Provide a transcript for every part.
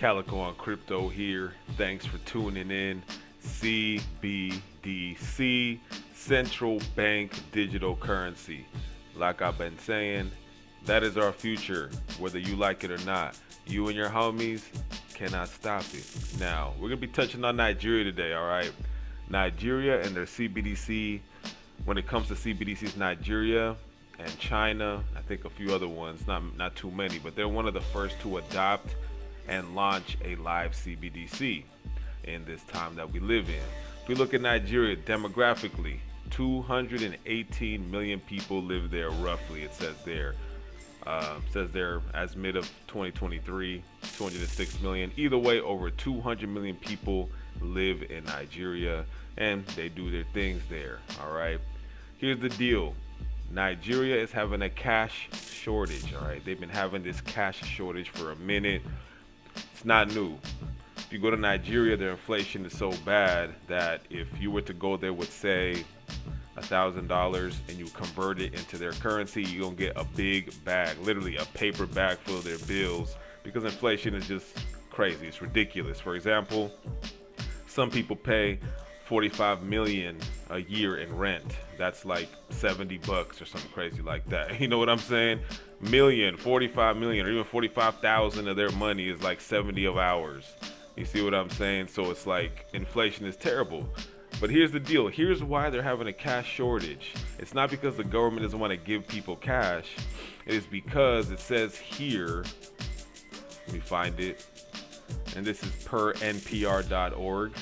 Crypto here. Thanks for tuning in. CBDC, Central Bank Digital Currency. Like I've been saying, that is our future, whether you like it or not. You and your homies cannot stop it. Now, we're going to be touching on Nigeria today, all right? Nigeria and their CBDC. When it comes to CBDCs, Nigeria and China, I think a few other ones, not too many, but they're one of the first to adopt and launch a live CBDC in this time that we live in. If we look at Nigeria demographically, 218 million people live there roughly, it says there. As mid of 2023, 206 million. Either way, over 200 million people live in Nigeria and they do their things there, all right? Here's the deal. Nigeria is having a cash shortage, all right? They've been having this cash shortage for a minute. It's not new. If you go to Nigeria, their inflation is so bad that if you were to go there with, say, $1,000 and you convert it into their currency, you're gonna get a big bag, literally a paper bag full of their bills, because inflation is just crazy. It's ridiculous. For example, some people pay 45 million a year in rent. That's like $70 or something crazy like that. You know what I'm saying? 45 million, or even 45,000 of their money is like 70 of ours. You see what I'm saying? So it's like inflation is terrible. But here's the deal. Here's why they're having a cash shortage. It's not because the government doesn't want to give people cash. It is because it says here, let me find it, and this is per npr.org.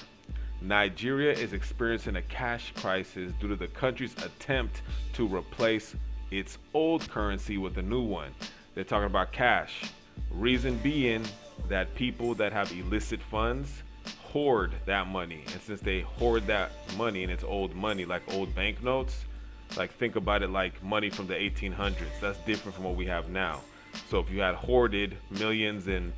Nigeria is experiencing a cash crisis due to the country's attempt to replace its old currency with a new one. They're talking about cash. Reason being that people that have illicit funds hoard that money. And since they hoard that money and it's old money, like old banknotes, like think about it like money from the 1800s. That's different from what we have now. So if you had hoarded millions in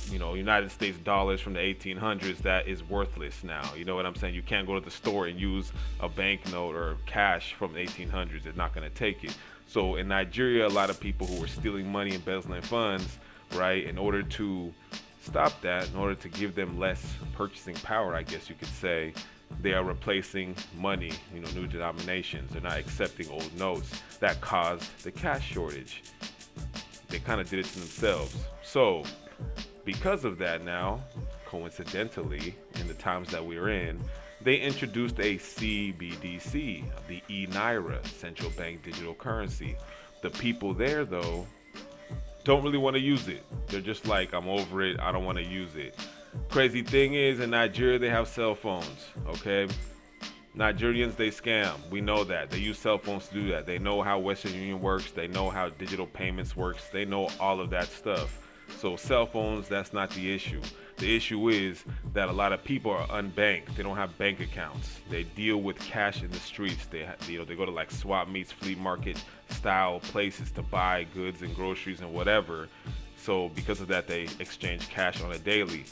United States dollars from the 1800s, that is worthless now. You know what I'm saying? You can't go to the store and use a banknote or cash from the 1800s. It's not going to take it. So in Nigeria, a lot of people who were stealing money, embezzling funds, right, in order to stop that, in order to give them less purchasing power, I guess you could say, they are replacing money, new denominations. They're not accepting old notes. That caused the cash shortage. They kind of did it to themselves. So because of that now, coincidentally, in the times that we're in, they introduced a CBDC, the e-nira, central bank digital currency. The people there, though, don't really want to use it. They're just like, I'm over it. I don't want to use it. Crazy thing is, in Nigeria, they have cell phones, okay? Nigerians, they scam. We know that. They use cell phones to do that. They know how Western Union works. They know how digital payments works. They know all of that stuff. So cell phones, that's not the issue. The issue is that a lot of people are unbanked. They don't have bank accounts. They deal with cash in the streets. They go to like swap meets, flea market style places to buy goods and groceries and whatever. So because of that, they exchange cash on a daily.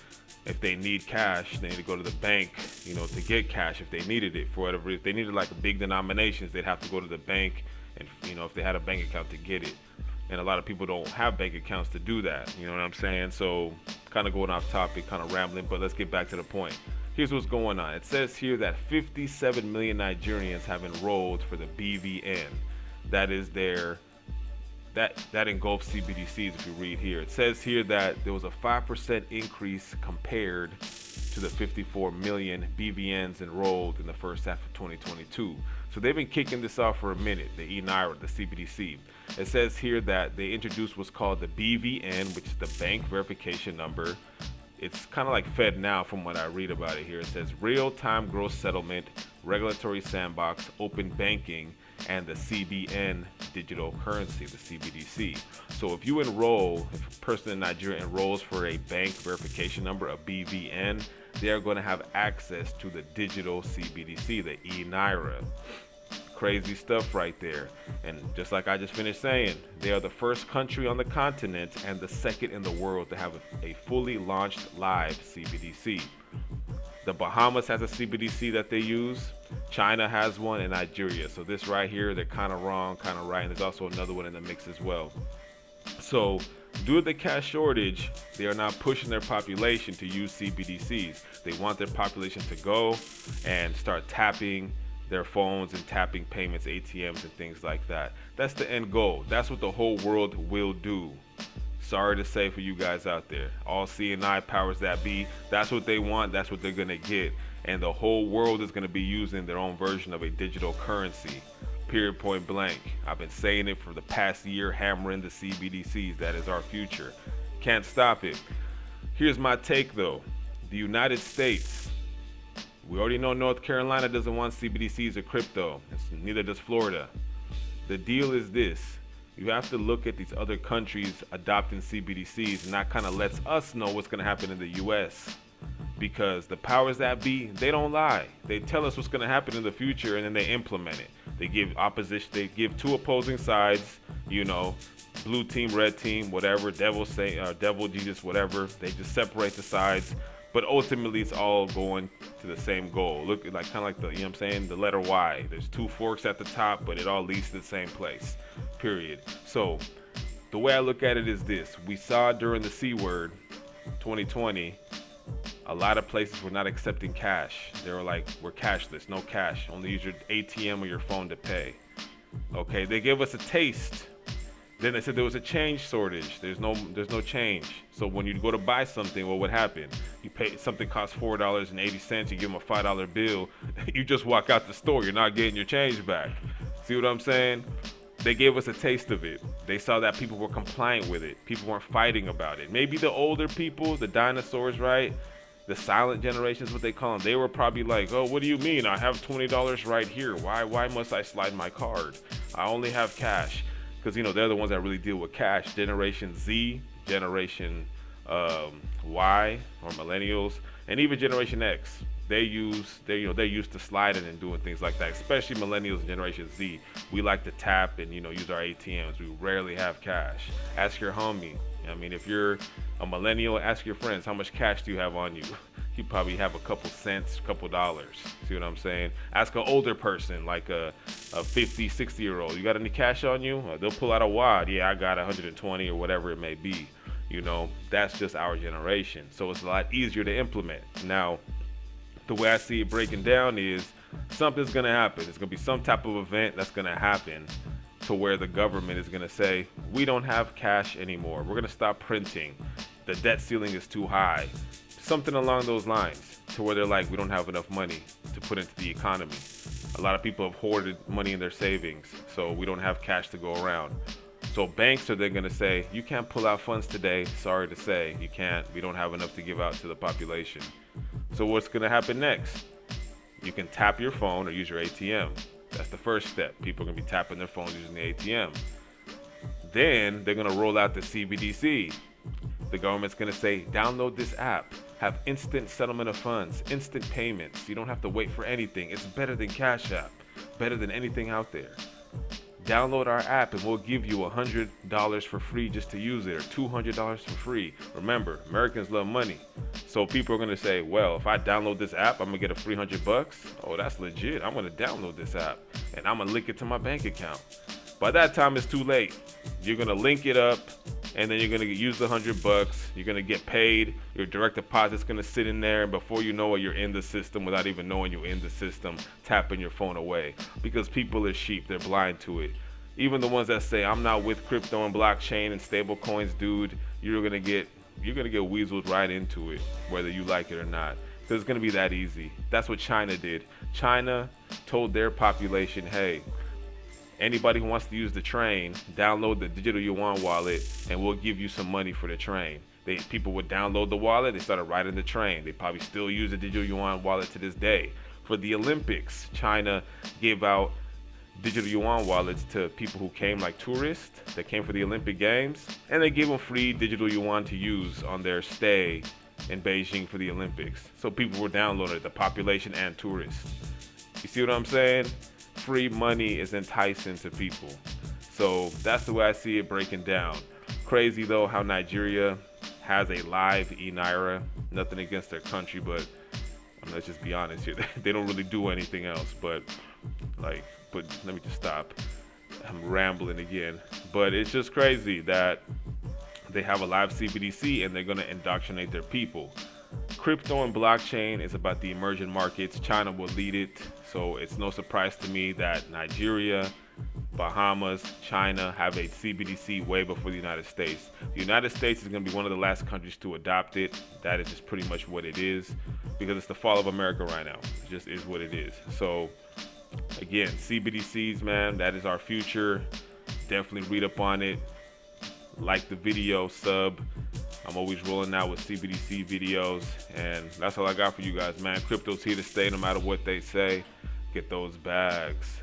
If they need cash, they need to go to the bank, to get cash if they needed it for whatever. If they needed like big denominations, they'd have to go to the bank and, if they had a bank account to get it. And a lot of people don't have bank accounts to do that. You know what I'm saying? So kind of going off topic, kind of rambling, but let's get back to the point. Here's what's going on. It says here that 57 million Nigerians have enrolled for the BVN. That is that engulfs CBDCs if you read here. It says here that there was a 5% increase compared to the 54 million BVNs enrolled in the first half of 2022. So they've been kicking this off for a minute, the e-nira, the CBDC. It says here that they introduced what's called the BVN, which is the bank verification number. It's kind of like fednow from what I read about it here. It says real-time gross settlement, regulatory sandbox, open banking, and the CBN digital currency, the CBDC. So if a person in Nigeria enrolls for a bank verification number, a BVN, they are going to have access to the digital CBDC, the e-nira. Crazy stuff right there. And just like I just finished saying, they are the first country on the continent and the second in the world to have a fully launched live CBDC. The Bahamas has a CBDC that they use. China has one, and Nigeria. So this right here, they're kind of wrong, kind of right. And there's also another one in the mix as well. So Due to the cash shortage, they are not pushing their population to use CBDCs. They want their population to go and start tapping their phones and tapping payments, ATMs and things like that. That's the end goal. That's what the whole world will do. Sorry to say for you guys out there, all CNI powers that be, that's what they want, that's what they're gonna get. And the whole world is gonna be using their own version of a digital currency. Period, point blank. I've been saying it for the past year, hammering the CBDCs. That is our future. Can't stop it. Here's my take though. The United States, we already know North Carolina doesn't want CBDCs or crypto. Neither does Florida. The deal is this. You have to look at these other countries adopting CBDCs, and that kind of lets us know what's going to happen in the US. Because the powers that be, they don't lie. They tell us what's going to happen in the future, and then they implement it. They give opposition. They give two opposing sides. You know, blue team, red team, whatever. Devil Jesus, whatever. They just separate the sides. But ultimately, it's all going to the same goal. Look, like kind of like the, you know what I'm saying, the letter Y. There's two forks at the top, but it all leads to the same place. Period. So the way I look at it is this: we saw during the C word, 2020. A lot of places were not accepting cash. They were like, we're cashless, no cash. Only use your ATM or your phone to pay. Okay, they gave us a taste. Then they said there was a change shortage. There's no change. So when you go to buy something, well, what happened? You pay, something costs $4.80. You give them a $5 bill. You just walk out the store. You're not getting your change back. See what I'm saying? They gave us a taste of it. They saw that people were compliant with it. People weren't fighting about it. Maybe the older people, the dinosaurs, right? The silent generation is what they call them. They were probably like, oh, what do you mean? I have $20 right here. Why must I slide my card? I only have cash. Because, you know, they're the ones that really deal with cash. Generation Z, Generation Y, or millennials, and even Generation X. They're used to sliding and doing things like that. Especially millennials and Generation Z. We like to tap and, you know, use our ATMs. We rarely have cash. Ask your homie. I mean, if you're a millennial, ask your friends, how much cash do you have on you? You probably have a couple cents, couple dollars. See what I'm saying? Ask an older person, like a 50, 60-year-old. You got any cash on you? They'll pull out a wad. Yeah, I got 120 or whatever it may be. You know, that's just our generation. So it's a lot easier to implement. Now, the way I see it breaking down is something's going to happen. It's going to be some type of event that's going to happen to where the government is going to say, we don't have cash anymore. We're going to stop printing. The debt ceiling is too high. Something along those lines, to where they're like, we don't have enough money to put into the economy. A lot of people have hoarded money in their savings, so we don't have cash to go around. So banks are then going to say, you can't pull out funds today. Sorry to say, you can't. We don't have enough to give out to the population. So what's going to happen next? You can tap your phone or use your ATM. That's the first step. People are going to be tapping their phones using the ATM. Then they're going to roll out the CBDC. The government's going to say, download this app. Have instant settlement of funds, instant payments. You don't have to wait for anything. It's better than Cash App, better than anything out there. Download our app and we'll give you $100 for free just to use it, or $200 for free. Remember, Americans love money. So people are going to say, well, if I download this app, I'm going to get a free $100. Oh, that's legit. I'm going to download this app and I'm going to link it to my bank account. By that time, it's too late. You're going to link it up and then you're going to use the $100. You're going to get paid. Your direct deposit's going to sit in there. And before you know it, you're in the system without even knowing you're in the system, tapping your phone away. Because people are sheep. They're blind to it. Even the ones that say, I'm not with crypto and blockchain and stable coins, dude, you're going to get weaseled right into it, whether you like it or not. Because it's going to be that easy. That's what China did. China told their population, hey, anybody who wants to use the train, download the digital yuan wallet and we'll give you some money for the train. People would download the wallet, they started riding the train. They probably still use the digital yuan wallet to this day. For the Olympics, China gave out digital yuan wallets to people who came, like tourists that came for the Olympic Games, and they gave them free digital yuan to use on their stay in Beijing for the Olympics. So people were downloading it, the population and tourists. You see what I'm saying? Free money is enticing to people. So that's the way I see it breaking down. Crazy though how Nigeria has a live e-nira. Nothing against their country, but let's just be honest here. They don't really do anything else. But let me just stop. I'm rambling again. But it's just crazy that they have a live CBDC and they're going to indoctrinate their people. Crypto and blockchain is about the emerging markets. China will lead it, so it's no surprise to me that Nigeria, Bahamas, China have a CBDC way before the United States. The United States is going to be one of the last countries to adopt it. That is just pretty much what it is, because it's the fall of America right now. It just is what it is. So again, CBDCs, man, that is our future. Definitely read up on it. Like the video, sub. I'm always rolling out with CBDC videos, and that's all I got for you guys, man. Crypto's here to stay no matter what they say. Get those bags.